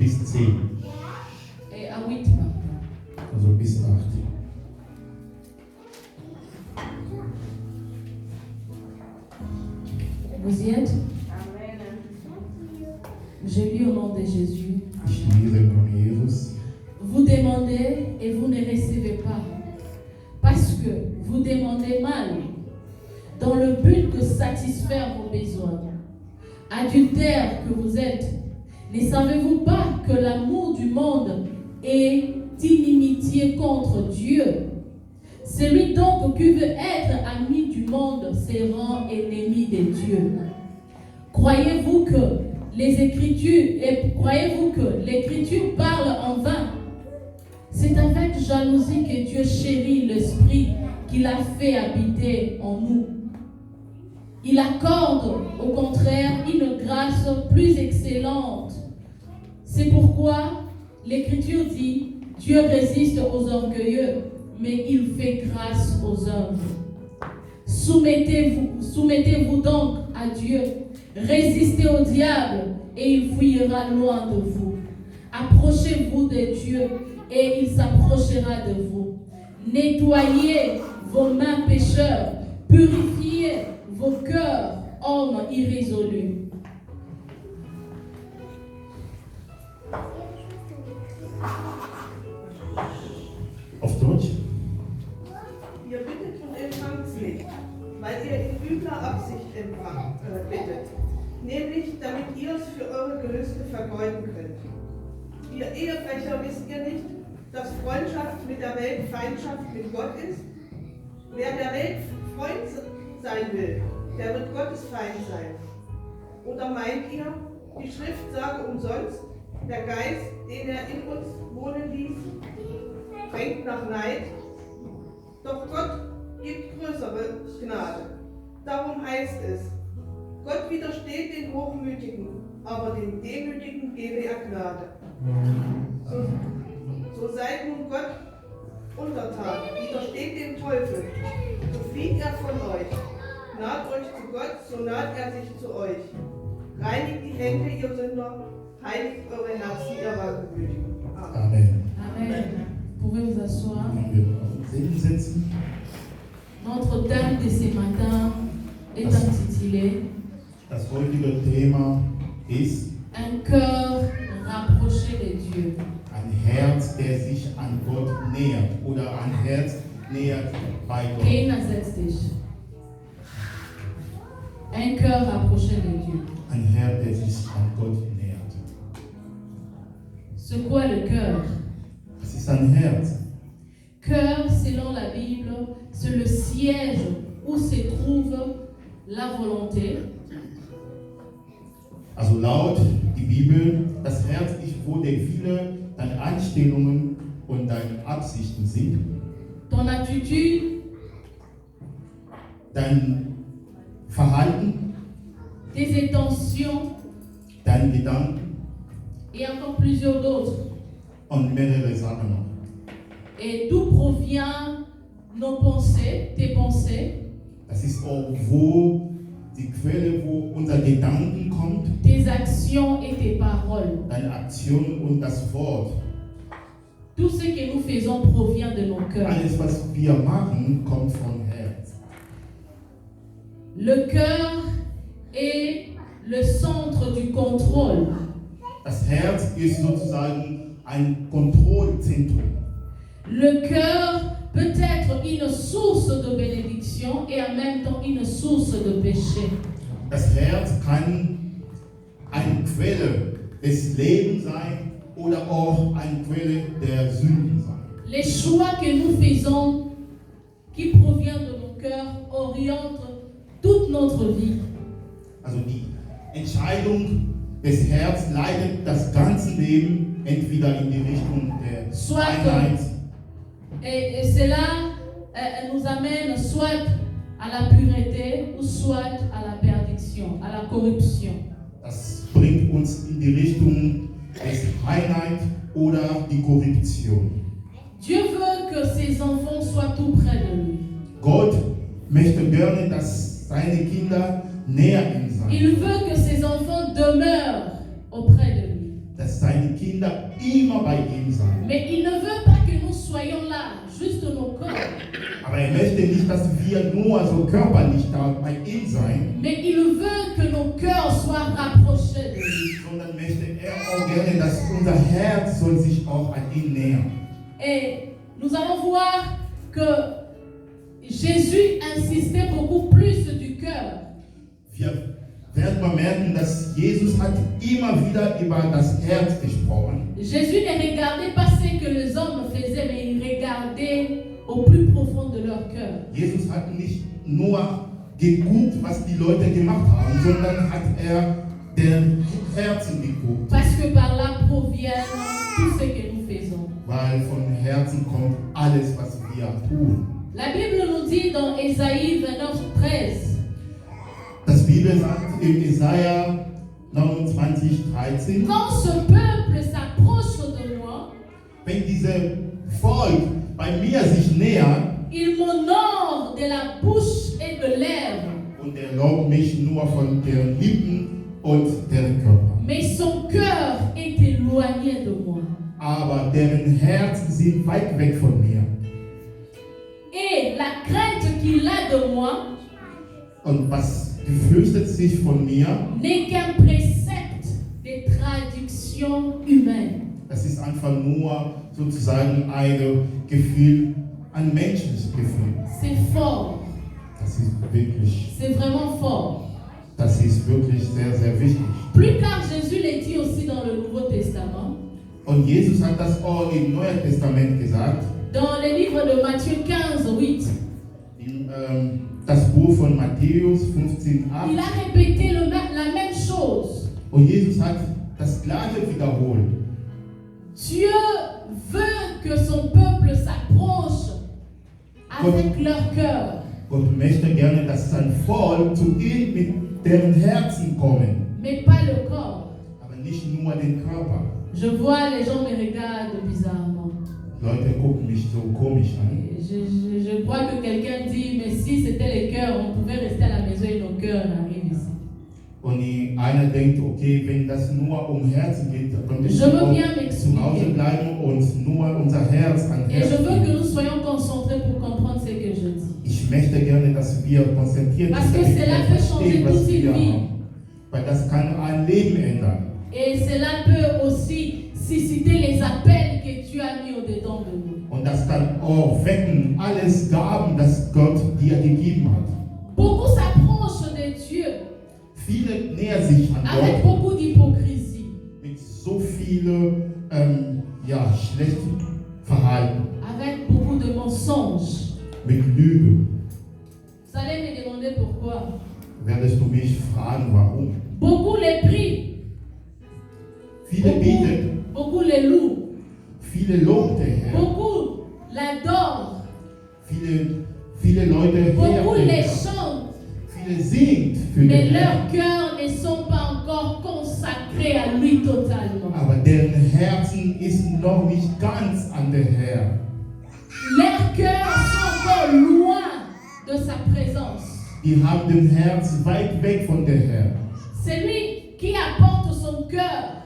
bis 10. Et à 8 maintenant. Also bis 8. Vous y êtes? Amen. Je lis au nom de Jésus. Ich lese im Namen Jesus. Vous demandez et vous ne recevez pas. Parce que vous demandez mal, dans le but de satisfaire vos besoins. Adultères que vous êtes, ne savez-vous pas que l'amour du monde est inimitié contre Dieu? Celui donc qui veut être ami du monde se rend ennemi de Dieu. Croyez-vous que l'Écriture parle en vain? C'est avec jalousie que Dieu chérit l'Esprit qu'il a fait habiter en nous. Il accorde au contraire une grâce plus excellente. C'est pourquoi l'Écriture dit, Dieu résiste aux orgueilleux, mais il fait grâce aux humbles. Soumettez-vous donc à Dieu. Résistez au diable et il fuira loin de vous. Approchez-vous de Dieu et il s'approchera de vous. Nettoyez vos mains pécheurs, purifiez vos cœurs, hommes irrésolus. Auf Deutsch? Ihr bittet und empfangt nicht, weil ihr in übler Absicht bittet, nämlich damit ihr es für eure Gelüste vergeuden könnt. Ihr Ehebrecher, wisst ihr nicht, dass Freundschaft mit der Welt Feindschaft mit Gott ist? Wer der Welt Freund sein will, der wird Gottes Feind sein. Oder meint ihr, die Schrift sage umsonst, der Geist, den er in uns wohnen ließ, drängt nach Neid? Doch Gott gibt größere Gnade. Darum heißt es, Gott widersteht den Hochmütigen, aber den Demütigen gebe er Gnade. So seid nun Gott untertan, widersteht dem Teufel, so flieht er von euch. Naht euch zu Gott, so naht er sich zu euch. Reinigt die Hände, ihr Sünder, heiligt eure Herzen, ihr Wankelmütigen. Amen. Amen. Vous pouvez vous asseoir. Wir auf den Segen setzen. Notre thème de ce matin est intitulé Das heutige Thema ist Un cœur rapproché de Dieu. ein Herz, der sich an Gott nähert oder ein Herz nähert bei Gott. Keina setz dich. Un cœur rapproché de Dieu. Ein Herz, der sich an Gott nähert. C'est quoi le cœur? Das ist ein Herz. Cœur, selon la Bible, c'est le siège où se trouve la volonté, Also laut die Bibel, das Herz ist, wo der Wille, deine Einstellungen und deine Absichten sind. ton attitude, Dein Verhalten, tes intentions deine Gedanken et encore plusieurs d'autres. und mehrere Sachen noch. Et d'où provient nos pensées, tes pensées, Das ist auch, wo die Quelle, wo unser Gedanken kommt, tes actions et tes paroles. deine Aktion und das Wort. Tout ce que nous faisons provient de nos cœurs. Alles, was wir machen, kommt vom Herz. Le cœur est le centre du contrôle. Das Herz ist sozusagen ein Kontrollzentrum. Le cœur peut être une source de bénédiction et en même temps une source de péché. Das Herz kann eine Quelle des Lebens sein oder auch eine Quelle der Sünden sein. Les choix que nous faisons, qui proviennent de nos cœurs, orientent toute notre vie. Also die Entscheidung des Herzens leitet das ganze Leben entweder in die Richtung der Soit Einheit et cela nous amène soit à la pureté ou soit à la perdition, à la corruption. Das bringt uns in die Richtung des Einheit oder die Korruption. Dieu veut que ses enfants soient tout près de lui. Gott möchte gerne, dass seine Kinder näher ihm sein, Il veut que ses enfants demeurent auprès de lui. dass seine seine Kinder immer bei ihm sein. Mais il ne veut pas que nous soyons là, juste nos corps. Aber er möchte nicht, dass wir nur so körperlich da bei ihm sein, Mais il veut que nos cœurs soient rapprochés de lui. sondern möchte er auch gerne, dass unser Herz soll sich auch an ihn nähern. Et nous allons voir que Jésus insistait beaucoup plus du cœur. Wir werden bemerken, dass Jesus hat immer wieder über das Herz gesprochen. Jésus ne regardait pas ce que les hommes faisaient, mais il regardait au plus profond de leur cœur. Jesus hat nicht nur geguckt, was die Leute gemacht haben, sondern hat er den Herzen geguckt. Parce que par là provient tout ce que nous faisons. Weil vom Herzen kommt alles, was wir tun. La Bible nous dit dans Ésaïe 29, 13, Das Bibel sagt in Jesaja 29,13, quand ce peuple s'approche de moi, wenn diese Volk bei mir sich nähert il m'honore de la bouche et de lèvres, und er lobt mich nur von deren Lippen und deren Körper. mais son cœur est éloigné de moi. Aber deren Herzen sind weit weg von mir. Et la crainte qu'il a de moi Und was gefürchtet sich von mir, n'est qu'un précepte de traduction humaine. das ist einfach nur sozusagen ein Gefühl, ein menschliches Gefühl. C'est fort, Das ist wirklich, c'est vraiment fort. das ist wirklich sehr, sehr wichtig. Plus tard, Jésus l'a dit aussi dans le Nouveau Testament, Und Jesus hat das auch im Neuen Testament gesagt, dans le livre de Matthieu 15, 8. in das Buch von Matthäus 15,8. Il a répété la même chose. Und Jesus hat das Gleiche wiederholt. Dieu veut que son peuple s'approche avec leur cœur, Gott möchte gerne, dass sein Volk zu ihm mit deren Herzen kommen, mais pas le corps. aber nicht nur den Körper. Je vois les gens me regardent bizarrement. Leute gucken mich so komisch an. Je crois que quelqu'un dit, mais si c'était le cœur, on pouvait rester à la maison et nos cœurs arrivent ici. Und einer denkt, okay, wenn das nur um Herzen geht, dann müssen Je veux wir bien auch zu m'expliquer. Hause bleiben und nur unser Herz an Et je Herz veux que geben. nous soyons concentrés pour comprendre ce que je dis. Ich möchte gerne, dass wir konzentriert Parce sind, que damit cela wir peut verstehen, changer was toute wir une vie. haben. Weil das kann ein Leben ändern. Et cela peut aussi susciter les appels que Dieu a mis au-dedans de nous. Und das kann auch wecken, alles Gaben, das Gott dir gegeben hat. Beaucoup s'approchent de Dieu Viele nähern sich an avec Gott beaucoup d'hypocrisie, mit so viel schlechtem Verhalten, avec beaucoup de mensonges. mit Lüge. Vous allez me demander pourquoi. Werdest du mich fragen, warum? Beaucoup les prient, Viele beten, beaucoup les louent, viele loben den Herrn, beaucoup l'adorent, viele Leute beaucoup hören den les Herrn, chantent, viele singen für mais den Herrn, leurs cœurs ne sont pas encore consacrés à lui totalement. aber deren Herzen ist noch nicht ganz an den Herrn. Leurs cœurs sont encore loin de sa présence. Die haben den Herz weit weg von der Herrn. Celui qui apporte son cœur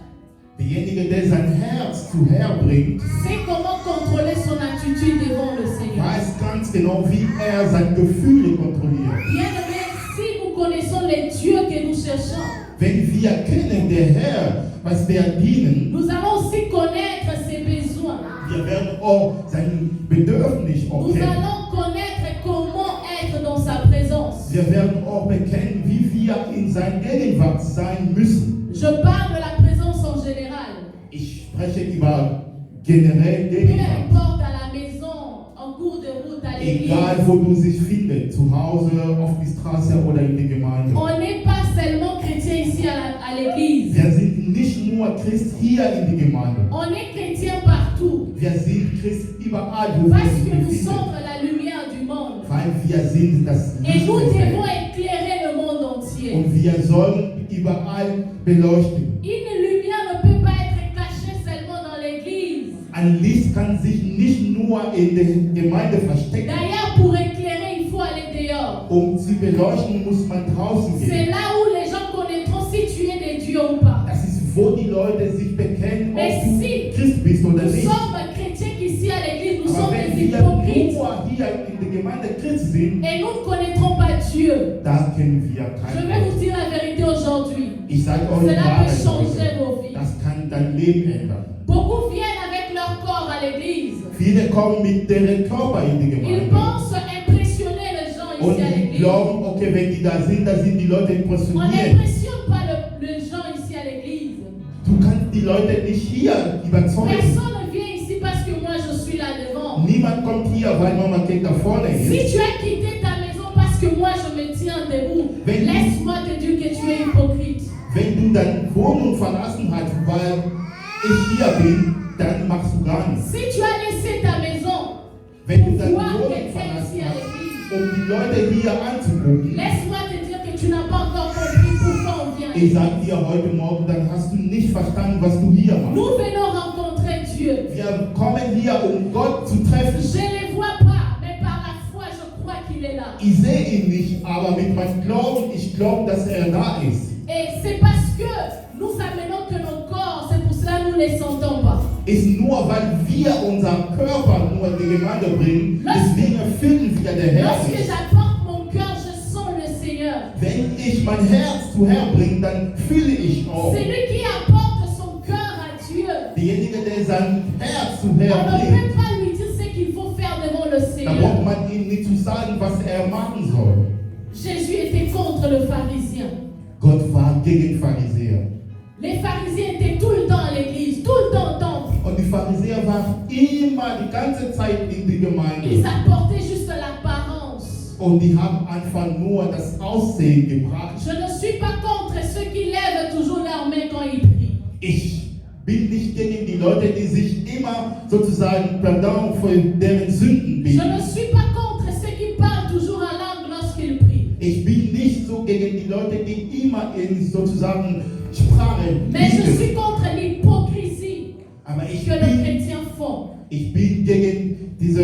Derjenige, der sein Herz zu Herr bringt, sait comment contrôler son attitude devant le Seigneur. weiß ganz genau, wie er seine Gefühle kontrolliert. Bien-aimés, si nous connaissons les dieux que nous cherchons, Wenn wir kennen, der Herr, was wir dienen, nous allons aussi connaître ses besoins. wir werden auch sein Bedürfnis auch Nous kennen. allons connaître comment être dans sa présence. Wir werden auch bekennen, wie wir in seiner Gegenwart sein müssen. Je parle de la présence en général. Ich spreche über generell Peu Gegenwart. importe à la maison, en cours de route, à l'église. Egal, wo du dich findest, zu Hause, auf die Straße oder in der Gemeinde. On n'est pas seulement chrétien ici à l'église. Wir sind nicht nur Christ hier in der Gemeinde. On est chrétien partout. Wir sind Christ überall, wo wir Parce uns que nous befinden. sommes la lumière du monde. Weil wir sind das Et Licht nous der devons Welt. éclairer le monde entier. Und wir sollen überall beleuchten. Une lumière ne peut pas être cachée seulement dans l'église. Ein Licht kann sich nicht nur in der Gemeinde verstecken. D'ailleurs, pour éclairer, il faut aller dehors. Sie beleuchten, muss man draußen C'est gehen. là où les gens connaîtront si tu es de Dieu ou pas. Das ist, wo die Leute sich bekennen, Mais ob in der Gemeinde Christ sind, et nous ne connaîtrons pas Dieu. da kennen wir Je keinen vais Gott. vous dire la vérité aujourd'hui. Ich sage euch die Cela peut Wahrheit changer heute. vos vies. Das kann dein Leben ändern. Beaucoup viennent avec leur corps à l'église. Viele kommen mit deren Körper in die Ils Gemeinde pensent impressionner les gens und ici à die l'église. glauben, okay, wenn die da sind die Leute On impressioniert. n'impressionne pas les gens ici à l'église. Du kannst die Leute nicht hier überzeugen. Personne ne vient ici parce que moi je suis là devant. Niemand kommt hier, weil Mama Kate da vorne ist. Si tu as quitté ta maison parce que moi je me tiens debout, Wenn- laisse-moi te dire que tu es hypocrite. Wenn du deine Wohnung verlassen hast, weil ich hier bin, dann machst du gar nichts. Si tu as laissé ta maison Wenn du pour deine voir Wohnung quelqu'un verlassen ici à hast, l'église, um die Leute hier anzugucken, laisse-moi te dire que tu n'as pas encore compris pourquoi on vient ich ici. sage dir heute Morgen, dann hast du nicht verstanden, was du hier machst. Nous venons rencontrer Dieu. Wir kommen hier, um Gott zu treffen. Je ne les vois pas, mais par la foi, je crois qu'il est là. Ich sehe ihn nicht, aber mit meinem Glauben, ich glaube, dass er da ist. Et c'est parce que nous amenons que nos corps, c'est pour cela que nous ne les sentons pas. Ist nur, weil wir unseren Körper nur in die Gemeinde bringen, deswegen finden wir der Herr Lorsque nicht. j'apporte mon cœur, je sens le Seigneur. Wenn ich mein Herz zu Herr bringe, dann fühle ich auch. Celui qui apporte son cœur à Dieu, Derjenige, der sein Herz zu on Herr ne bringt, peut pas lui dire ce qu'il faut faire devant le da braucht Seigneur. man ihm nicht zu sagen, was er machen soll. Jésus était contre le pharisien. Gott war gegen Pharisäer. Les pharisiens étaient tout le temps à l'église, tout le temps au temple. Und die Pharisäer waren immer die ganze Zeit in die Ils Gemeinde. apportaient juste l'apparence. Und die haben einfach nur das Aussehen gebracht. Je ne suis pas contre ceux qui lèvent toujours leurs mains quand ils prient. Ich bin nicht gegen die Leute, die sich immer sozusagen Pardon für deren Sünden Je bitten. ne suis pas contre ceux qui parlent toujours en langue lorsqu'ils prient. Ich bin nicht so gegen die Leute, die immer in sozusagen Sprache Mais je beten. suis contre l'hypocrisie Aber que les chrétiens font. ich bin gegen diese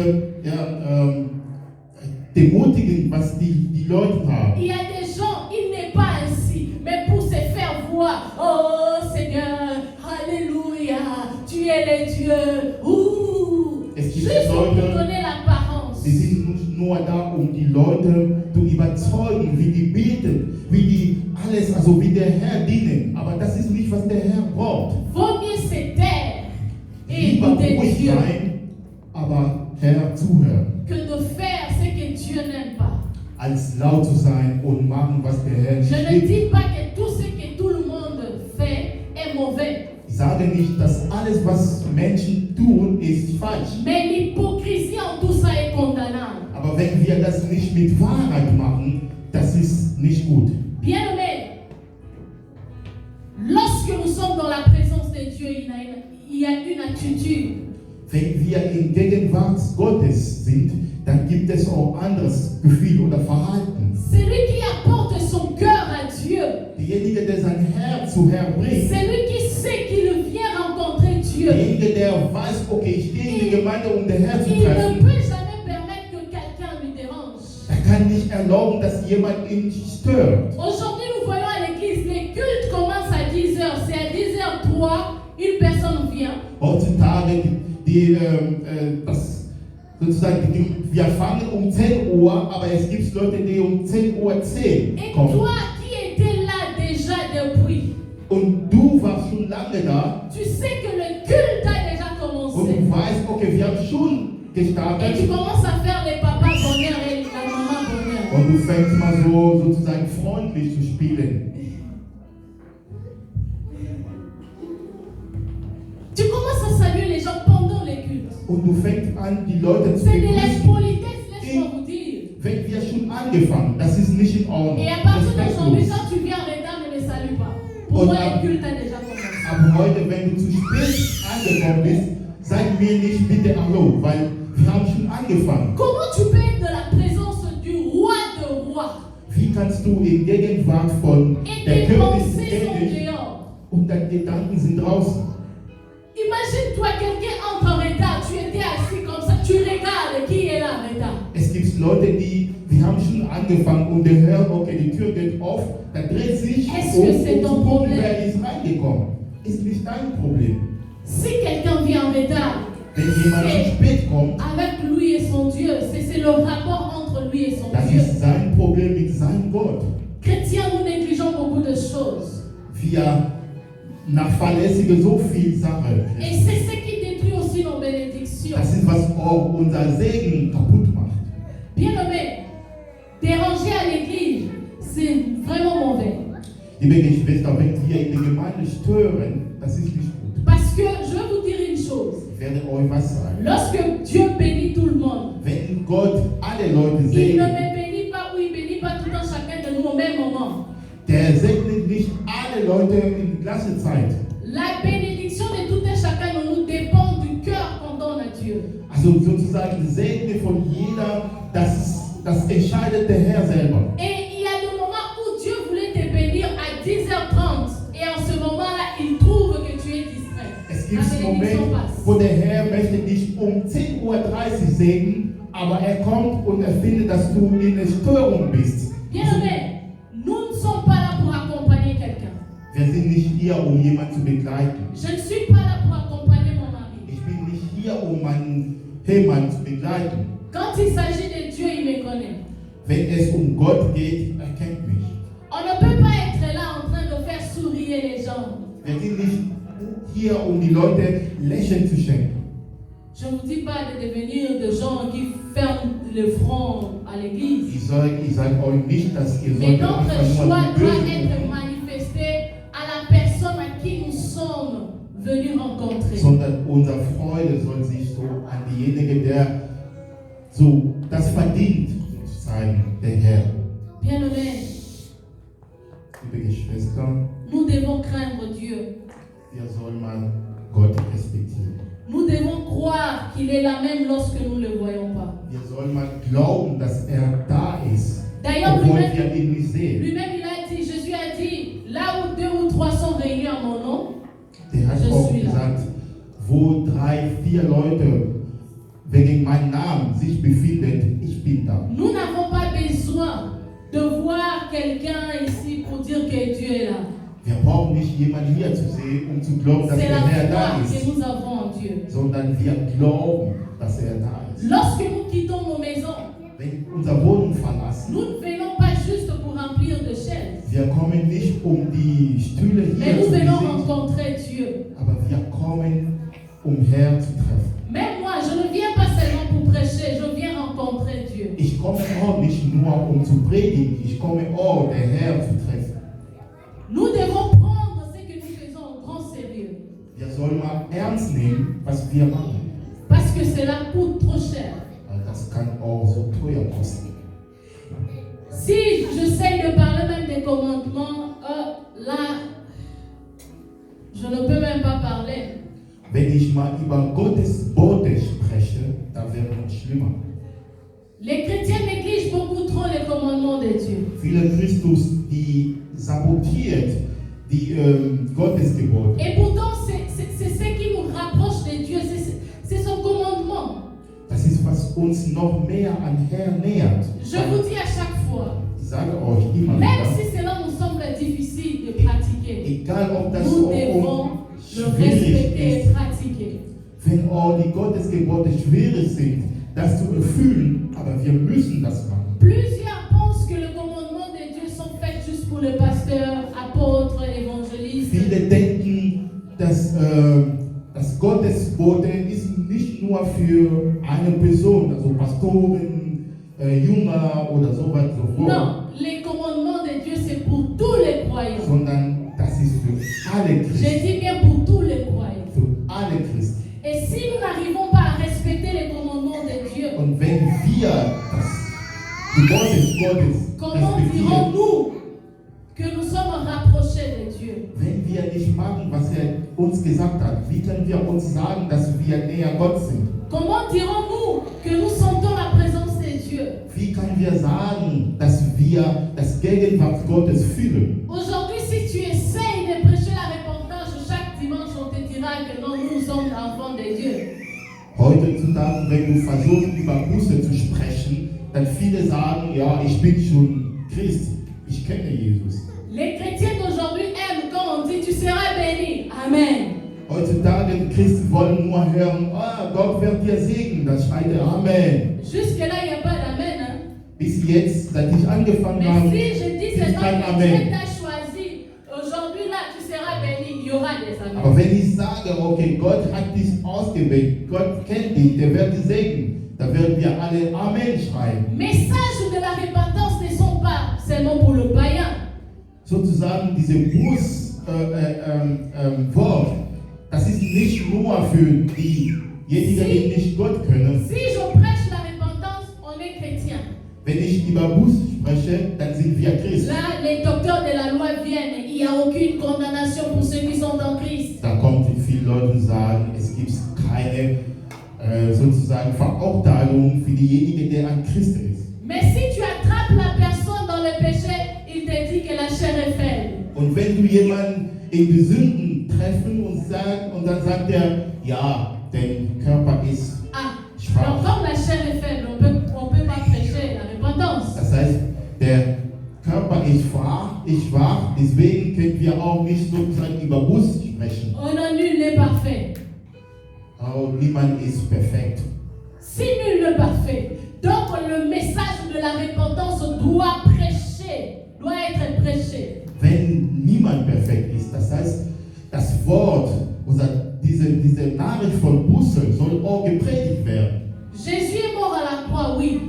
Demutigen, was die Leute haben. Il y a des gens, il n'est pas ainsi, mais pour se faire voir, oh Seigneur, Alléluia, tu es le Dieu. Ouh, Es gibt juste pour Leute, donner l'apparence. Sie sind nicht nur da, um die Leute zu überzeugen, wie die beten, wie die alles, also wie der Herr dienen. Aber das ist nicht, was der Herr braucht. Vaut mieux se taire et Lieber écouter ruhig Dieu sein, aber Herr zuhören, que de faire ce que Dieu n'aime pas. als laut zu sein und machen, was der Herr Je nicht ne will. dis pas que tout ce que tout le monde fait est mauvais, Ich sage nicht, dass alles, was Menschen tun, ist falsch. mais l'hypocrisie en tout ça est condamnable. Aber wenn wir das nicht mit Wahrheit machen, das ist nicht gut. Bien-aimés, lorsque nous sommes dans la présence de Dieu, il y a une attitude. Wenn wir in Gegenwart Gottes sind, dann gibt es auch anderes Gefühl oder Verhalten. Celui qui apporte son cœur à Dieu, Derjenige, der sein Herz zu Herrn bringt, celui qui sait qu'il vient rencontrer Dieu, derjenige, der weiß, okay, ich gehe in die Gemeinde, um den Herrn zu il ne treffen, peut jamais permettre que quelqu'un lui dérange. er kann nicht erlauben, dass jemand ihn stört. Aujourd'hui, nous voyons à l'église, les cultes commencent à 10h. C'est à 10h03, une personne vient. Heutzutage, wir fangen um 10 Uhr, aber es gibt Leute, die um 10:10 Uhr Et kommen. toi qui étais là déjà depuis, Und du warst schon lange da tu sais que le culte a déjà und commencé. du weißt, okay, wir haben schon Et tu gestartet. commences à faire les papas bonheur et la maman bonheur. Und du fängst mal so sozusagen freundlich zu spielen. Tu commences à saluer les gens pendant les cultes. Und du fängst an, die Leute zu C'est de begrüßen. l'impolitesse, laisse-moi vous dire. Wenn wir schon angefangen, das ist nicht in Ordnung. Et à partir d'aujourd'hui, Respektlos. quand tu viens en retard, ne me salue pas. Pour moi, le culte a déjà commencé. Aber heute, wenn du zu spät angekommen bist, sag mir nicht bitte Hallo, weil wir haben schon angefangen. Comment tu peux être de la présence du roi de rois Wie kannst du in Gegenwart von et der tes König pensées sont König dehors? und deine Gedanken sind draußen? Imagine-toi, quelqu'un entre en retard, tu étais assis comme ça, tu regardes qui est là en retard. Es gibt Leute, wir haben schon angefangen und der Herr, okay, die Tür geht auf, dann dreht sich Est-ce um que c'est zu ton gucken, Problem? wer ist reingekommen. Ist nicht dein Problem. Si quelqu'un vient en retard, Wenn Wenn jemand zu spät kommt, avec lui et son Dieu. C'est le rapport entre lui et son das Dieu. ist sein Problem mit seinem Gott. Chrétiens, nous négligeons beaucoup de choses. Wir nachvernachlässigen so viel Sachen. Et c'est ce qui détruit aussi nos bénédictions. Das ist, was auch unser Segen kaputt macht. Bien-aimés, déranger à l'église, c'est vraiment mauvais. Liebe Geschwister, wenn wir in der Gemeinde stören, das ist nicht gut. Parce que je vais vous dire une chose. Ich werde euch was sagen. Lorsque Dieu bénit tout le monde, Wenn Gott alle Leute il ne segnet, me bénit pas ou il ne bénit pas tout le temps chacun de nous au même moment. der segnet nicht alle Leute in gleicher Zeit. La bénédiction de tout un chacun de nous dépend du cœur qu'on donne à Dieu. Also sozusagen Segne von jeder, das entscheidet der Herr selber. Et il y a des moments où Dieu voulait te bénir à 10h30 et en ce moment-là, il trouve que tu es distrait. Es La gibt bénédiction Momente, passe. wo der Herr möchte dich um 10:30 Uhr segnen, aber er kommt und er findet, dass du in der Störung bist. Bien-aimés, nous ne sommes pas là pour accompagner quelqu'un. Wir sind nicht hier, um jemanden zu begleiten. Je ne suis pas là pour accompagner mon mari. Ich bin nicht hier, um meinen Ehemann zu begleiten. Quand il s'agit de Dieu, il me connaît. Wenn es um Gott geht, er kennt mich. On ne peut pas être là en train de faire sourire les gens. Wir sind nicht hier, um die Leute Lächeln zu schenken. Je ne vous dis pas de devenir des gens qui ferment le front à l'église. Ich sage euch nicht, dass ihr Mais sollt notre einfach choix nur doit böse être gucken, manifesté à la personne à qui nous sommes venus rencontrer. sondern unsere Freude soll sich so an diejenige, der so das verdient sein, der Herr. Bien-aimés, Liebe Geschwister, nous devons craindre Dieu. wir sollen mal Gott respektieren. Nous devons croire qu'il est là même lorsque nous ne le voyons pas. Wir sollen mal glauben, dass er da ist, D'ailleurs, obwohl lui-même, wir ihn nicht sehen. lui-même, il a dit, Jésus a dit, là où 2 ou 3 sont réunis en mon nom, Der hat Je auch suis là. gesagt, wo 3, 4 Leute wegen meinem Namen sich befinden, ich bin da. nous n'avons pas besoin de voir quelqu'un ici pour dire que Dieu est là. Wir brauchen nicht jemanden hier zu sehen, um zu glauben, dass C'est der la Herr da foi que ist, nous avons en Dieu. sondern wir glauben, dass er da ist. Lorsque nous quittons nos maisons, Wenn wir unsere Wohnung verlassen, nous ne venons pas juste pour remplir de chaises, wir kommen nicht, um die Stühle mais hier nous zu venons besitzen, rencontrer Dieu. aber wir kommen, um Herr zu treffen. Même moi, je ne viens pas seulement pour prêcher, je viens rencontrer Dieu. Ich komme auch nicht nur, um zu predigen, ich komme auch, der Herr zu treffen. Nous devons prendre ce que nous faisons au grand sérieux, Wir sollen mal ernst nehmen, was wir machen. parce que cela coûte trop cher. Weil das kann auch so teuer kosten. Si j'essaye de parler même des commandements, là, je ne peux même pas parler. Wenn ich mal über Gottes Bote spreche, dann wäre es schlimmer. Les chrétiens négligent beaucoup trop les commandements de Dieu. Viele Christus, die sabotiert die Gottesgebote. Et pourtant, c'est ce qui nous rapproche de Dieu, c'est son commandement. Das ist, was uns noch mehr an Herrn nähert. Je vous dis à chaque fois, Ich sage euch immer même wieder, si cela nous semble difficile de pratiquer, egal ob das nous so devons le schwierig respecter ist, et pratiquer. wenn auch die Gottesgebote schwierig sind, das zu erfüllen, aber wir müssen das machen. Plusieurs pensent que les commandements de Dieu sont faits juste pour les pasteurs, apôtres, évangélistes. Viele denken, dass das Gottesbote ist nicht nur für eine Person, also Pastoren, Jünger oder so weiter so fort, Non, les commandements de Dieu, c'est pour tous les croyants. sondern das ist für alle Je Christen. dis bien pour tous les croyants. Für alle Christen. Et si nous n'arrivons pas à respecter les commandements de Dieu, Und wenn wir das Gebot des Gottes comment respektieren, dirons-nous que nous sommes rapprochés de Dieu? wenn wir nicht machen, was er uns gesagt hat, wie können wir uns sagen, dass wir näher Gott sind? Comment dirons-nous que nous sentons la présence de Dieu? Wie können wir sagen, dass wir das Gegenwart Gottes fühlen? Aujourd'hui, si tu essayes de prêcher la repentance chaque dimanche, on te dira que non, nous sommes enfants de Dieu. Heutzutage, wenn du versuchst, über Buße zu sprechen, dann viele sagen, ja, ich bin schon Christ, ich kenne Jesus. Les chrétiens d'aujourd'hui aiment quand on dit tu seras béni. Amen. Heutzutage die Christen wollen nur hören, Gott wird dir segnen, das schreit er Amen. Jusque-là, il n'y a pas d'amen. Hein? Bis jetzt, seit ich angefangen Mais habe, si je dis ist kein seulement que Dieu Amen. t'a choisi, aujourd'hui là, tu seras béni, il y aura des amens. Aber wenn ich sage, okay, Gott hat dich ausgewählt, Gott kennt dich, der wird dich segnen, dann werden wir alle Amen schreien. Messages de la repentance ne sont pas seulement pour le païen. Sozusagen diese Wort, das ist nicht nur für diejenigen, die nicht Gott können. Si je prêche la repentance, on est chrétien. Wenn ich über Buß spreche, dann sind wir Christen. Là, les docteurs de la loi viennent. Il n'y a aucune condamnation pour ceux qui sont en Christ. Da kommt viele Leute und sagen, es gibt keine sozusagen Verurteilung für diejenigen, der an Christen ist. Mais si tu attrapes la personne dans le péché, il te dit que la chair est faible. Und wenn du jemanden in die Sünden treffen und dann sagt er, ja, dein Körper ist Ah, donc schwach. comme la chair est faible, on peut pas prêcher la repentance. Das heißt, der Körper ist schwach, deswegen können wir auch nicht sozusagen über Buß sprechen. Oh non, nul n'est parfait. Oh, niemand ist perfekt. Si nul n'est parfait, donc le message de la repentance doit être prêché. Wenn niemand perfekt ist, das heißt, das Wort oder diese Nachricht von Buße soll auch gepredigt werden. Jésus est mort à la croix, oui.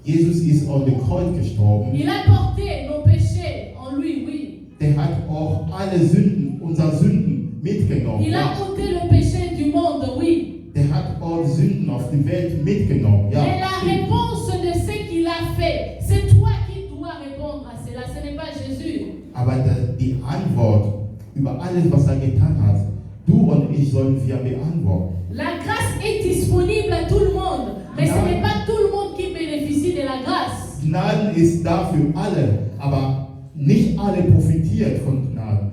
Jesus ist auf dem Kreuz gestorben. Il a porté nos péchés en lui, oui. Der hat auch alle Sünden, unsere Sünden mitgenommen. Il a Ja. ôté le péché du monde, oui. Der hat auch die Sünden auf die Welt mitgenommen. Ja. Mais la réponse de ce qu'il a fait, c'est toi qui dois répondre à cela, ce n'est pas Jésus. Aber die Antwort über alles, was er getan hat, du und ich sollen wir beantworten. La grâce est disponible à tout le monde, mais ce n'est pas tout le monde qui bénéficie de la grâce. Gnaden ist da für alle, aber nicht alle profitieren von Gnaden.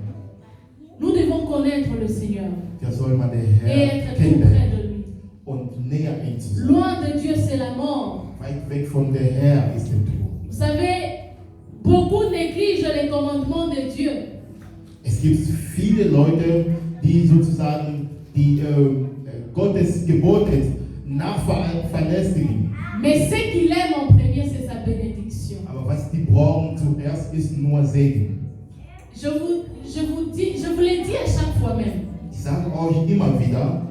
Nous devons connaître le Seigneur Da soll man den et Herrn être tout près kennenlernen de lui. und näher ihm zu sein. Loin de Dieu, c'est la mort. Weit weg von der Herr ist der Tod. Vous savez, beaucoup négligent les commandements de Dieu. Es gibt viele Leute, die sozusagen die Gottes Gebote nachvernachlässigen. Mais ce qu'il aime en premier, c'est sa bénédiction. Aber was die brauchen zuerst ist nur Segen. Je vous l'ai dit à chaque fois même. Ich sage euch immer wieder,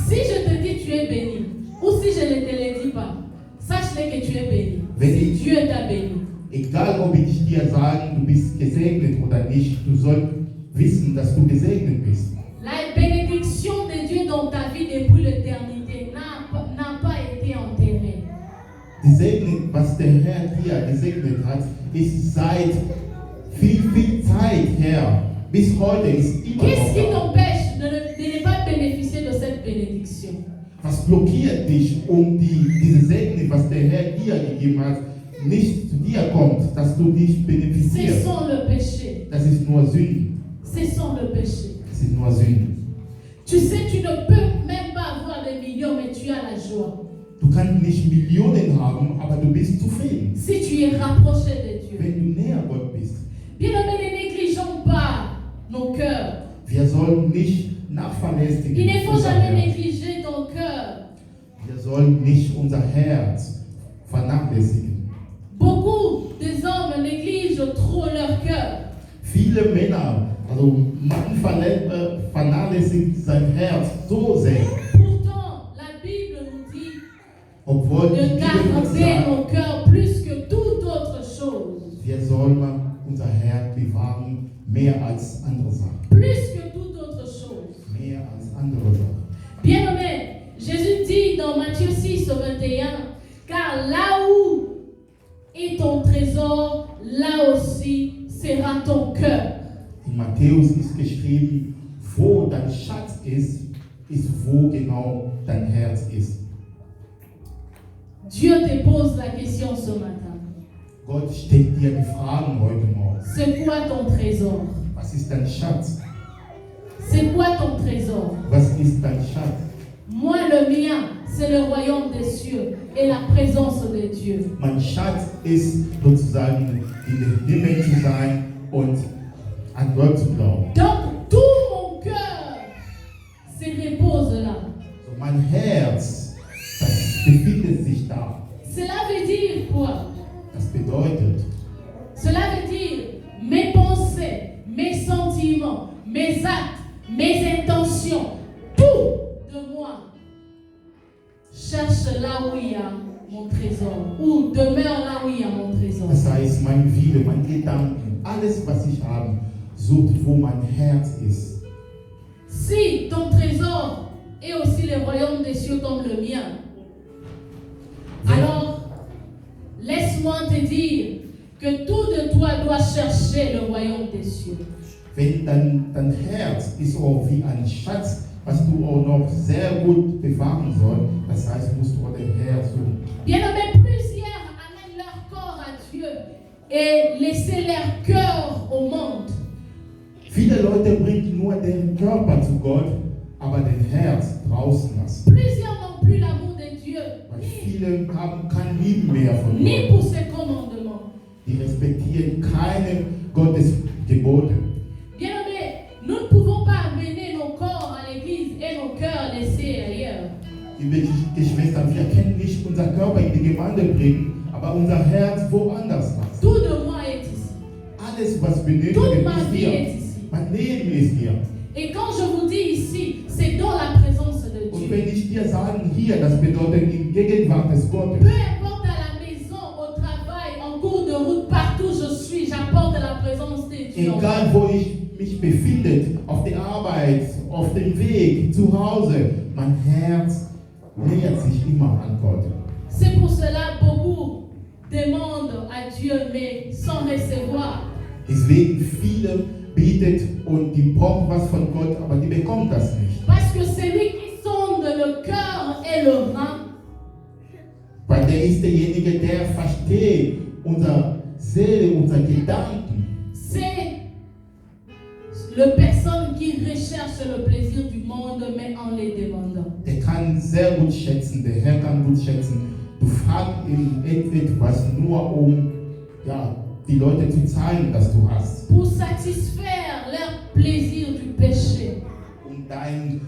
Si je te dis tu es béni, ou si je ne te le dis pas, sache-le que tu es béni. Si Dieu t'a béni. egal ob ich dir sagen, du bist gesegnet oder nicht, du sollst wissen, dass du gesegnet bist. La bénédiction de Dieu dans ta vie depuis l'éternité n'a pas été enterrée. Die Segnung, was der Herr dir gesegnet hat, ist seit viel Zeit her, bis heute ist immer Qu'est-ce qui noch da. t'empêche de ne pas bénéficier de cette bénédiction? Was blockiert dich, diese Segnung, was der Herr dir gegeben hat, nicht zu dir kommt, dass du dich Ce benefizierst? sont le péché. Das ist nur Sünden. Ce sont le péché. Das ist nur Sünden. Tu sais, tu ne peux même pas avoir des millions, mais tu as la joie. Du kannst nicht Millionen haben, aber du bist zufrieden, Si tu es rapproché de Dieu. wenn du näher Gott bist. Bien-aimés, ne négligeons pas nos cœurs. Wir sollen nicht nachvernächtigen. Il ne faut unser jamais Herz. négliger ton cœur. Wir sollen nicht unser Herz vernachlässigen. Beaucoup des hommes négligent trop leur cœur. Viele Männer, also man vernachlässigt sein Herz so sehr, Pourtant, la Bible nous dit obwohl die de Bibel uns garder sagt, nos cœurs plus que toute autre chose. wir sollen unser Herz bewahren, mehr als andere Sachen. Plus que toute autre chose. Mehr als andere Sachen. Bien-aimés, Jésus dit dans Matthieu 6 au 21, car là où est ton trésor, là aussi sera ton cœur. In Matthäus ist geschrieben, wo dein Schatz ist wo genau dein Herz ist. Dieu te pose la question ce matin. Gott stellt dir die Fragen heute Morgen. C'est quoi ton trésor? Was ist dein Schatz? C'est quoi ton trésor? Was ist dein Schatz? Moi, le mien, c'est le royaume des cieux et la présence de Dieu. Mein Schatz ist sozusagen in den Himmel zu sein und an Gott zu glauben. Donc, tout mon cœur se repose là. So mein Herz, das befindet sich da. Cela veut dire quoi? Das bedeutet, Cela veut dire mes pensées, mes sentiments, mes actes, mes intentions, tout de moi cherche là où il y a mon trésor ou demeure là où il y a mon trésor. das heißt, mein Wille, mein Gedanken, alles, was ich habe, sucht, wo mein Herz ist. Si ton trésor est aussi le royaume des cieux comme le mien, alors laisse-moi te dire que tout de toi doit chercher le royaume des cieux. Wenn dein Herz ist auch wie ein Schatz, was du auch noch sehr gut bewahren sollst, das heißt, musst du auch dein Herz suchen. Bien-aimés, plusieurs amènent leur corps à Dieu et laissent leur cœur au monde. Viele Leute bringen nur den Körper zu Gott, aber den Herz draußen lassen. Plusieurs n'ont plus l'amour de Dieu, Weil viele haben kein Lieben mehr von ni Gott. pour ses commandements. Die respektieren keine Gottes Gebote. Bien-aimés, nous ne pouvons pas amener nos corps à l'église et nos cœurs laissés ailleurs. Liebe Geschwister, wir können nicht unser Körper in die Gemeinde bringen, aber unser Herz woanders lassen. Tout de moi est ici. Alles, was benötigt, Toute ma ist vie est hier. ici. Mein Leben ist hier. Et quand je vous dis ici, c'est dans la présence de Und Dieu. wenn ich dir sage hier, das bedeutet in Gegenwart des Peu Gottes. importe à la maison, au travail, en cours de route, partout où je suis, j'apporte la présence de Dieu. Egal wo ich mich befinde, auf der Arbeit, auf dem Weg, zu Hause, mein Herz nähert sich immer an Gott. C'est pour cela que beaucoup demandent à Dieu, mais sans recevoir. Deswegen viele betet und die brauchen was von Gott, aber die bekommen das nicht. Parce que celui qui sonde le cœur et le rein, Weil der ist derjenige, der versteht unsere Seele, unsere Gedanken. c'est la personne qui recherche le plaisir du monde, mais en les demandant. Der kann sehr gut schätzen, der Herr kann gut schätzen. Du fragst ihn etwas nur ja, die Leute zu zeigen, dass du hast. Pour satisfaire leur plaisir du péché. Um dein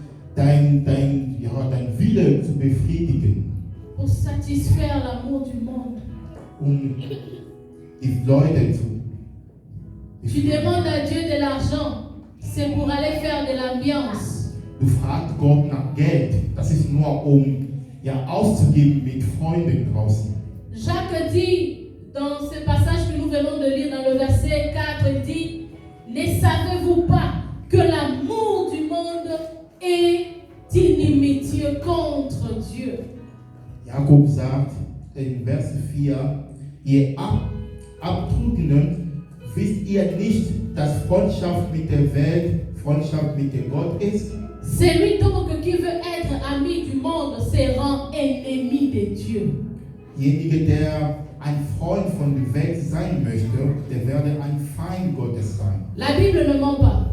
Wille zu befriedigen. Pour satisfaire l'amour du monde. Um die Leute zu Tu demandes à Dieu de l'argent, c'est pour aller faire de l'ambiance. Du fragst Gott nach Geld. Das ist nur ja, auszugeben mit Freunden draußen. Jacques dit, dans ce passage que nous venons de lire dans le verset 4, il dit, ne savez-vous pas que l'amour du monde est inimitié contre Dieu? Jakob sagt in Vers 4, ihr Abtrünnigen, wisst ihr nicht, dass Freundschaft mit der Welt Freundschaft mit dem Gott ist? Celui donc qui veut être ami du monde se rend ennemi de Dieu. Derjenige, der ein Freund von der Welt sein möchte, der werde ein Feind Gottes sein. La Bible ne ment pas.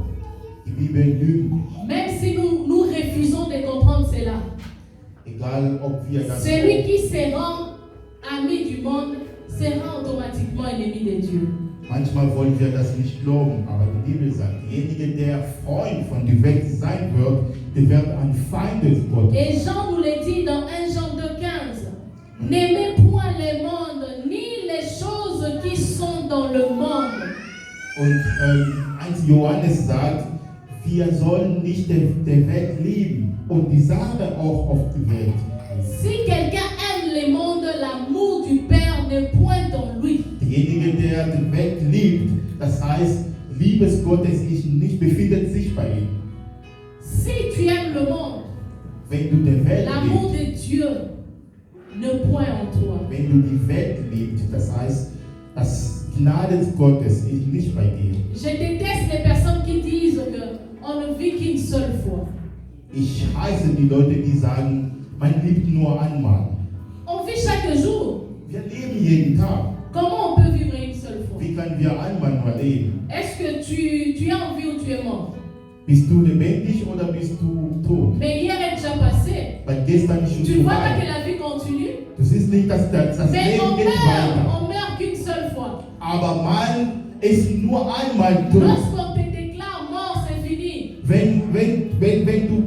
Die Bibel lügt. Même si nous refusons de comprendre cela. Egal, ob wir das Celui qui se rend ami du monde se rend automatiquement ennemi de Dieu. Manchmal wollen wir das nicht glauben, aber die Bibel sagt, derjenige, der Freund von der Welt sein wird, der wird ein Feind des Gottes. Et Jean nous le dit dans 1 Jean 2,15. N'aimez point le monde, ni les choses qui sont dans le monde. Und 1 Johannes sagt, wir sollen nicht der Welt lieben und die Sache auch auf die Welt. Si quelqu'un aime le monde, l'amour du Père n'est point en lui. Derjenige, der die Welt liebt, das heißt, Liebes Gottes nicht befindet sich bei ihm. Si tu aimes le monde, Wenn du die Welt l'amour liebst, de Dieu ne point en toi. wenn du die Welt liebst, das heißt, das Gnade Gottes ist nicht bei dir. Je déteste les personnes qui disent qu'on ne vit qu'une seule fois. Ich heiße die Leute, die sagen, man liebt nur einmal. On vit chaque jour. Wir leben jeden Tag. Comment on peut vivre une seule fois? Wie können wir einmal nur leben? Est-ce que tu es en vie ou tu es mort? Bist du lebendig oder bist du tot? Mais hier est déjà passé. Weil gestern ist schon Tu ne vois pas que vorbei. la vie continue? Du siehst nicht, dass das Mais Leben geht weiter. on meurt qu'une seule fois. Aber man ist nur einmal tot. Lorsqu'on te déclare mort, c'est fini. Wenn du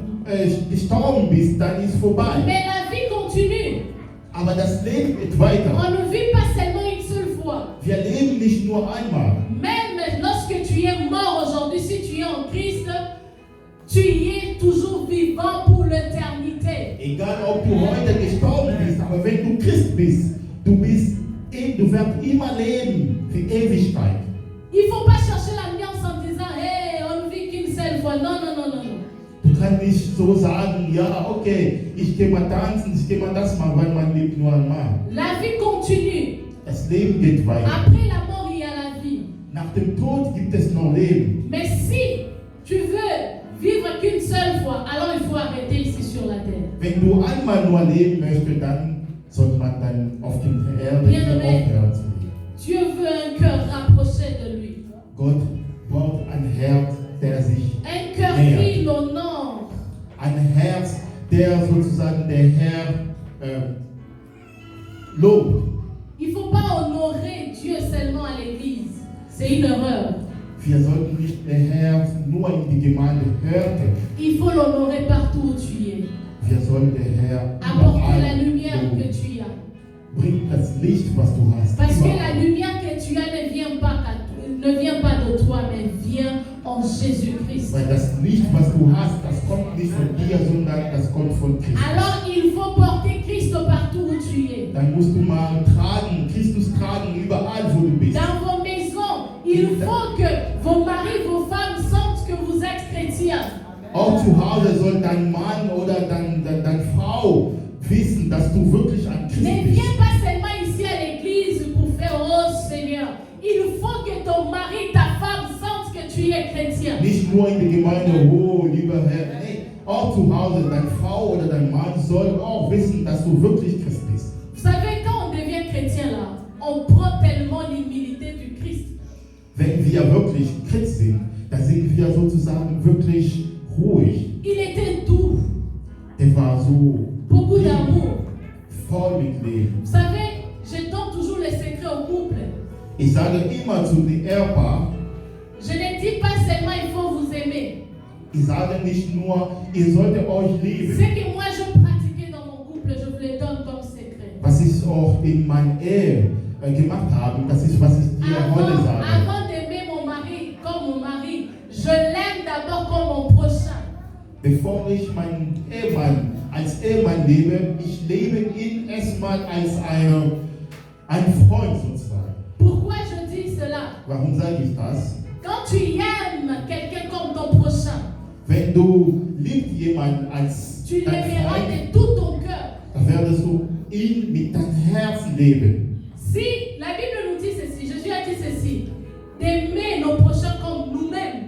gestorben bist, dann ist vorbei. Mais la vie continue. Aber das Leben geht weiter. On ne vit pas seulement une seule fois. Wir leben nicht nur einmal. Même lorsque tu es mort aujourd'hui, si tu es en Christ, tu y es toujours vivant pour l'éternité. Egal ob du heute gestorben bist, aber wenn du Christ bist, du wirst immer leben für Ewigkeit. Il ne faut pas chercher l'ambiance en disant, hey, on ne vit qu'une seule fois. Non, non, non, non, non. Du kannst nicht so sagen, ja, okay, ich gehe mal tanzen, ich gehe mal das machen, weil man lebt nur einmal. La vie continue. Das Leben geht weiter. Après la mort, il y a la vie. Nach dem Tod gibt es noch Leben. Mais si tu veux vivre qu'une seule fois, alors il faut arrêter ici sur la terre. Wenn du einmal nur leben möchtest, dann sollte man dann auf der Erde aufhören zu leben. Dieu veut un cœur rapproché de lui. Gott braucht ein Herz, der sich Un cœur nähert. qui l'honore. Ein Herz, der sozusagen der Herr lobt. Il ne faut pas honorer Dieu seulement à l'église. C'est une erreur. Wir sollten nicht der Herr nur in die Gemeinde hören. Il faut l'honorer partout où tu es. Wir sollen der Herr Apporter la überall lumière que loben. tu as. Bring das Licht, was du hast. Parce que überall. la lumière que tu as ne vient pas de toi, mais vient en Jésus-Christ. Weil das Licht, was du hast, das kommt nicht von dir, sondern das kommt von Christus. Alors il faut porter Christ partout où tu es. Dann musst du mal Christus tragen, überall wo du bist. Dans vos maisons, il faut que vos maris, vos femmes sentent que vous êtes chrétiens. Auch zu Hause soll dein Mann oder deine Frau wissen, dass du wirklich ein Christ Mais bist. viens pas seulement ici à l'église pour faire oh Seigneur. Il faut que ton mari, ta femme sentent que tu es chrétien. Nicht nur in der Gemeinde, oh lieber Herr, nee, auch zu Hause, deine Frau oder dein Mann soll auch wissen, dass du wirklich Christ bist. Vous savez, quand on devient chrétien là, on prend tellement l'humilité du Christ. Wenn wir wirklich Christ sind, dann sind wir sozusagen wirklich ruhig. Il était doux, Der war so beaucoup d'amour. voll mit Leben. Vous savez, je donne toujours les secrets au couple. Ich sage immer zu den Ehepaar, Je ne dis pas seulement il faut vous aimer. ich sage nicht nur, ihr solltet euch Ce lieben. que moi je pratiquais dans mon couple, je vous le donne comme secret. Was ich auch in meiner Ehe gemacht habe, das ist, was ich dir heute sage. Avant d'aimer mon mari comme mon mari, je l'aime d'abord comme mon prochain. Bevor ich meinen Ehemann als Ehemann lebe, ich lebe ihn erstmal als ein Freund sozusagen. Pourquoi je dis cela? Warum sage ich das? Quand tu aimes quelqu'un comme ton prochain, Wenn du liebst jemanden als tu dein l'aimeras Freund, de tout ton cœur. dann werdest du ihn mit deinem Herzen leben. Si la Bible nous dit ceci, Jésus a dit ceci, d'aimer nos prochains comme nous-mêmes.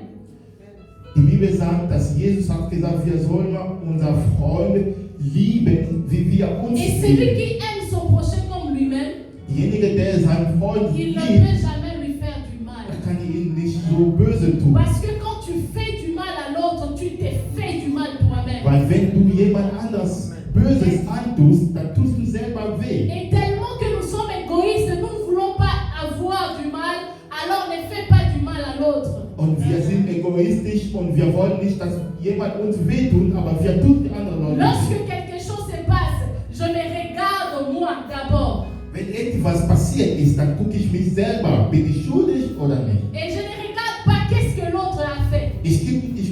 Die Bibel sagt, dass Jesus hat gesagt, wir sollen unsere Freunde lieben, wie wir uns Et celui lieben. qui aime son prochain comme lui-même, Derjenige, der seinen Freund il ne liebt, peut jamais lui faire du mal. der kann ihn nicht so böse tun. Parce que quand tu fais du mal à l'autre, tu t'es fait du mal toi-même. Weil wenn du jemand anders Böses antust, dann tust du selber weh. Et tellement que nous sommes égoïstes, nous ne voulons pas avoir du mal, alors ne fais pas du mal à l'autre. Und wir sind egoistisch und wir wollen nicht, dass jemand uns wehtut, aber wir tun die anderen Leute Lorsque weh. quelque chose se passe, je me regarde moi d'abord. Wenn etwas passiert ist, dann gucke ich mich selber, bin ich schuldig oder nicht. Et je ne regarde pas qu'est-ce que l'autre a fait. Ich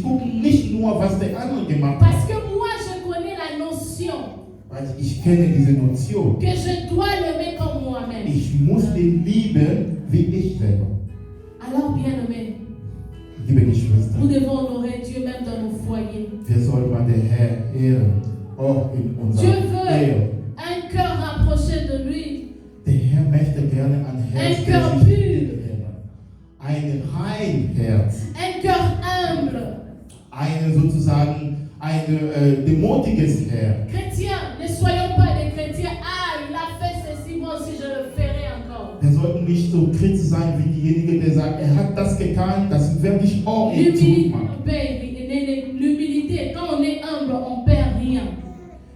gucke nicht nur, was der andere gemacht Parce hat, que moi, je connais la notion weil ich kenne diese Notion. que je dois l'aimer comme moi-même. Ich muss ihn lieben, wie ich selber. Alors, bien-aimés, Liebe nous Geschwister, devons honorer Dieu même dans nos foyers. wir sollen mal den Herrn ehren, auch in Dieu unserer Ehe. veut un cœur rapproché de lui. Der Herr möchte gerne ein Herz, Ein der cœur sich pur. liebt. Ein rein Herz. Un cœur humble. Ein demutiges Herz. Chrétiens, ne soyons pas des chrétiens. Ah, il a fait ceci, moi aussi je le ferai encore. Wir sollten nicht so kritisch sein wie diejenige, der sagt, er hat das getan, das werde ich auch in Zukunft machen. L'humilité, quand on est humble, on perd rien.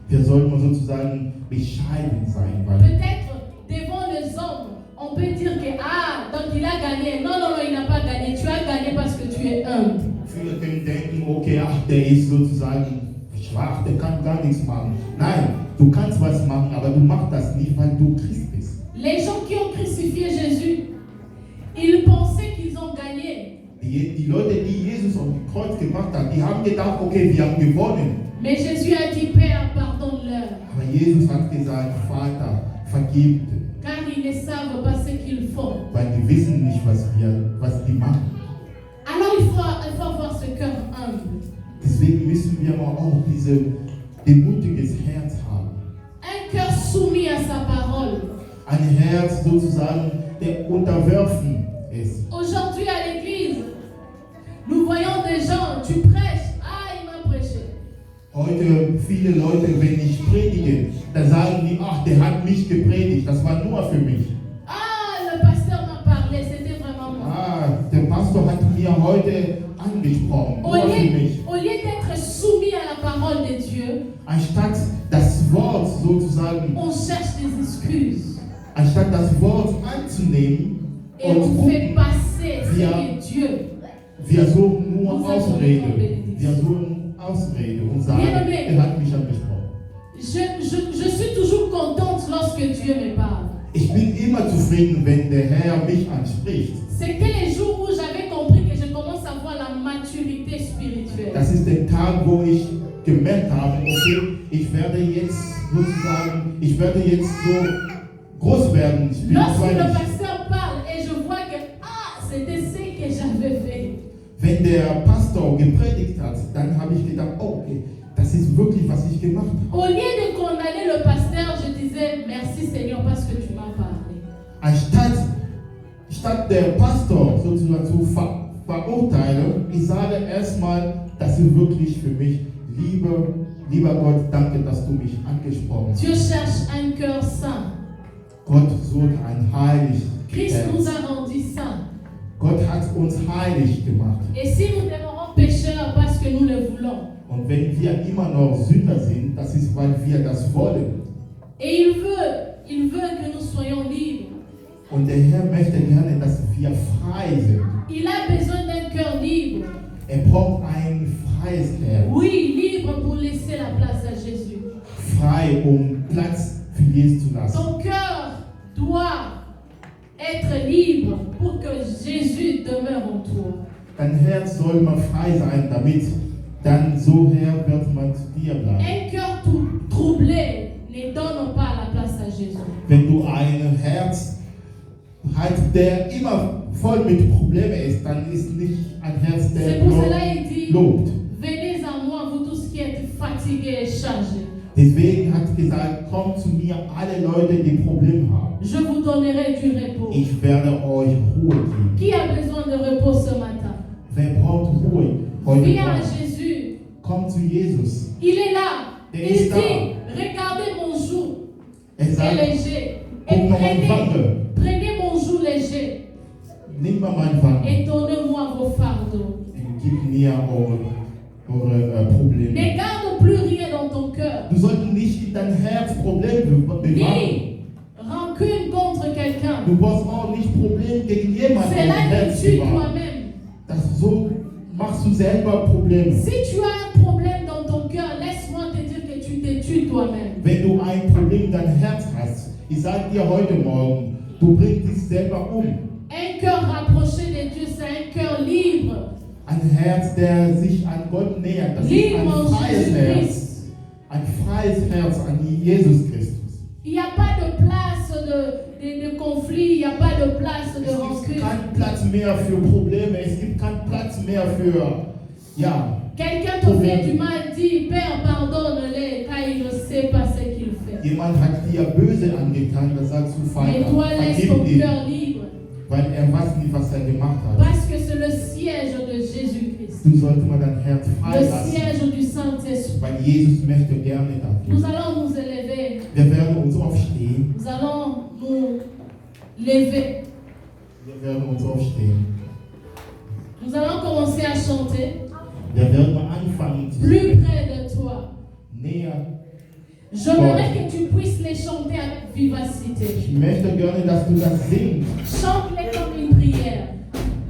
Wir sollten sozusagen bescheiden sein, weil Peut-être devant les hommes, on peut dire que ah, donc il a gagné. Non, non, non, il n'a pas gagné. Tu as gagné parce que tu es humble. viele können denken, okay, ach, der ist sozusagen schwach, der kann gar nichts machen. Nein, du kannst was machen, aber du machst das nicht, weil du Christ bist. Les gens qui ont crucifié Jésus, ils pensaient qu'ils ont gagné. Die Leute, die Jesus auf dem Kreuz gemacht haben, die haben gedacht, okay, wir haben gewonnen. Mais Jésus a dit, Père, pardonne-leur, Aber Jesus hat gesagt, Vater, vergib, car ils ne savent pas ce qu'ils font. weil die wissen nicht, was die machen. Alors il faut avoir ce cœur humble. Deswegen müssen wir aber auch dieses demütiges Herz haben. Un cœur soumis à sa parole. Ein Herz sozusagen, der unterworfen ist. Aujourd'hui à l'église, nous voyons des gens, tu prêches, il m'a prêché. Heute viele Leute, wenn ich predige, dann sagen die, ach, der hat mich gepredigt, das war nur für mich. Le pasteur m'a parlé, c'était vraiment moi. Der Pastor hat mir heute angesprochen, nur für mich. Au lieu d'être soumis à la parole de Dieu, Anstatt das Wort sozusagen, on cherche des excuses. anstatt das Wort anzunehmen Et und on fait gucken, passer ce wir, qui est Dieu. wir suchen nur Nous avons Ausrede. une bénédiction. Wir suchen Ausrede und sagen, Bien-aimé. er hat mich angesprochen. Je suis toujours contente lorsque Dieu me parle. Ich bin immer zufrieden, wenn der Herr mich anspricht. C'était les jours où j'avais compris que je commence à voir la maturité spirituelle. Das ist der Tag, wo ich gemerkt habe, okay, ich werde jetzt so groß werden Lorsque le spirituell. pasteur parle et je vois que c'était ce que j'avais fait. Wenn der Pastor gepredigt hat, dann habe ich gedacht, oh, okay, das ist wirklich, was ich gemacht habe. Au lieu de condamner le pasteur, je disais merci Seigneur parce que tu m'as parlé. Statt der Pastor sozusagen zu verurteilen, ich sage erstmal, das ist wirklich für mich, lieber Gott, danke, dass du mich angesprochen hast. Dieu cherche un cœur saint. Gott sucht ein heiliges Christ Herz. nous a rendus saints. Gott hat uns heilig gemacht. Et si nous demeurons pécheurs parce que nous le voulons, Und wenn wir immer noch Sünder sind, das ist, weil wir das wollen. et il veut que nous soyons libres. Und der Herr möchte gerne, dass wir frei sind. Il a besoin d'un cœur libre. Er braucht ein freies Herz. Oui, libre pour laisser la place à Jésus. Frei, um Platz für Jesus zu lassen. Ton cœur doit être libre pour que Jésus demeure en toi. Dein Herz soll immer frei sein, damit dann so Herr wird man zu dir bleiben. Un cœur troublé ne donne pas la place à Jésus. Wenn du ein Herz hast, der immer voll mit Problemen ist, dann ist nicht ein Herz, C'est der pour cela qu'il dit, lobt. venez à moi, vous tous qui êtes fatigués et chargés. Deswegen hat gesagt, kommt zu mir alle Leute, die Probleme haben. Je vous donnerai du repos. Ich werde euch Ruhe geben. Qui a besoin de repos ce matin? Wer braucht Ruhe heute Viens à Morgen? Jésus. Kommt zu Jesus. Il est là. Der Il ist da. dit, regardez mon joug Er est sagt, léger. guck Et mal meinen Wange. prenez mon joug léger Nimm mal meinen Wange. et donnez-moi vos fardeaux. Gib mir eure Probleme. Ne garde plus rien dans ton cœur. Du solltest nicht in dein Herz Probleme bewahren. Ni rancune contre quelqu'un. Du brauchst auch nicht Probleme gegen jemanden C'est im là que Herz tu bewahren. toi-même. Das so machst du selber Probleme. Si tu as un problème dans ton cœur, laisse-moi te dire que tu te tues toi-même. Wenn du ein Problem in deinem Herz hast, ich sage dir heute Morgen, du bringst dich selber um. Un cœur rapproché de Dieu, c'est un cœur libre. Ein Herz, der sich an Gott nähert, das ist Libre ein en freies Herz. Jésus-Christ. Ein freies Herz an Jesus Christus. Il n'y a pas de place de conflit, il n'y a pas de place de Es gibt rancune. keinen Platz mehr für Probleme, es gibt keinen Platz mehr für, ja, Quelqu'un te fait du mal, dis Père, pardonne-le, car il ne sait pas ce qu'il fait. jemand hat dir böse angetan, da sagst du, Mais Vater, toi, laisse ton vergib ihm, cœur libre, weil er weiß nicht, was er gemacht hat. parce que c'est le siège de Jésus-Christ, Du solltest mal dein Herz frei le lassen, siège du Saint-Esprit. weil Jesus möchte gerne Nous dafür. allons nous élever, Wir werden uns aufstehen, nous allons nous lever, wir werden uns aufstehen. nous allons commencer à chanter Wir werden anfangen zu plus singen, près de toi. näher. J'aimerais que tu puisses les chanter avec vivacité. Ich möchte gerne, dass du das singst. Chante-les comme une prière.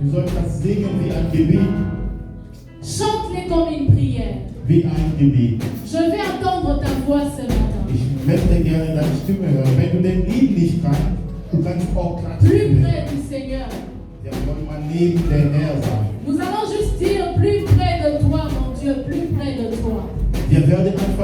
Du sollst das singen wie ein Gebet. Chante-les comme une prière. wie ein Gebet. Je vais entendre ta voix ce matin. Ich möchte gerne deine Stimme hören. Wenn du den Lied nicht kannst, du kannst auch Plus klatschen. près du Seigneur. Ja, soll man neben der Herr sein.